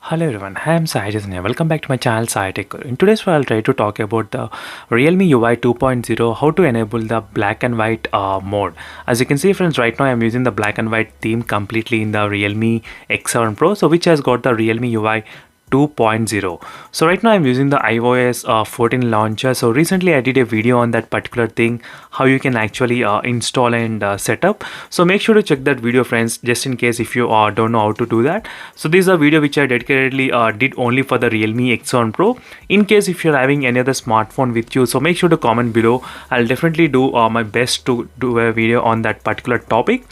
Hello everyone, I am Sai and welcome back to my channel Sai Tech. In today's video, I'll try to talk about the Realme UI 2.0, how to enable the black and white mode. As you can see friends, right now I'm using the black and white theme completely in the Realme X7 Pro, so which has got the Realme UI 2.0. So right now I'm using the iOS 14 launcher. So recently I did a video on that particular thing, how you can actually install and set up. So make sure to check that video friends, just in case if you don't know how to do that. So this is a video which I dedicatedly did only for the Realme X7 Pro. In case if you're having any other smartphone with you, so make sure to comment below. I'll definitely do my best to do a video on that particular topic.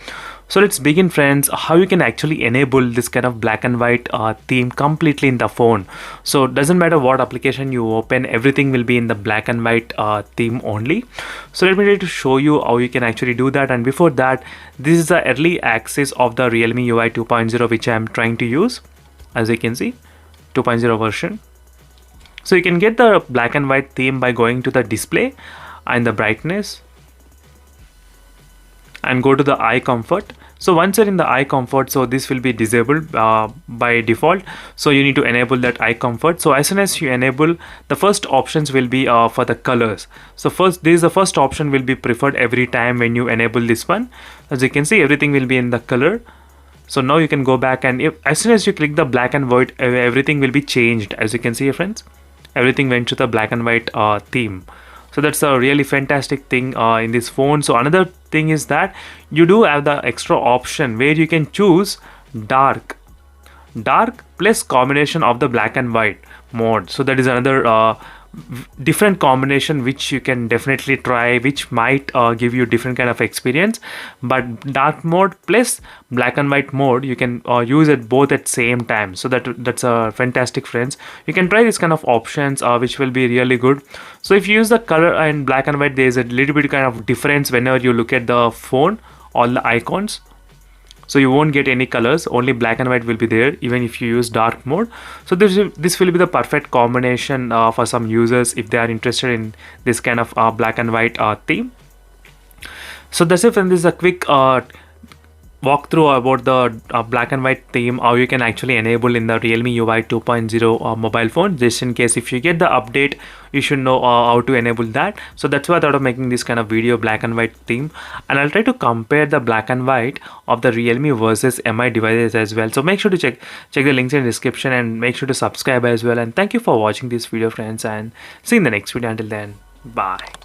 So let's begin friends, how you can actually enable this kind of black and white theme completely in the phone. So doesn't matter what application you open, everything will be in the black and white theme only. So let me try to show you how you can actually do that. And before that, this is the early access of the Realme UI 2.0 which I am trying to use. As you can see, 2.0 version. So you can get the black and white theme by going to the display and the brightness and go to the eye comfort. So once you're in the eye comfort, so this will be disabled by default, so you need to enable that eye comfort. So as soon as you enable, the first options will be for the colors. So first, this is the first option will be preferred every time when you enable this one. As you can see, everything will be in the color. So now you can go back, and as soon as you click the black and white, everything will be changed. As you can see friends, everything went to the black and white theme. So that's a really fantastic thing in this phone. So another thing is that you do have the extra option where you can choose dark plus combination of the black and white mode. So that is another different combination which you can definitely try, which might give you different kind of experience. But dark mode plus black and white mode, you can use it both at same time. So that's a fantastic friends. You can try this kind of options which will be really good. So if you use the color and black and white, there is a little bit kind of difference whenever you look at the phone, all the icons. So you won't get any colors, only black and white will be there even if you use dark mode. So this will be the perfect combination for some users if they are interested in this kind of black and white theme. So that's it, and this is a quick walkthrough about the black and white theme, how you can actually enable in the Realme UI 2.0 mobile phone. Just in case if you get the update, you should know how to enable that. So that's why I thought of making this kind of video, black and white theme, and I'll try to compare the black and white of the Realme versus Mi devices as well. So make sure to check the links in the description, and make sure to subscribe as well. And thank you for watching this video friends, and see you in the next video. Until then, bye.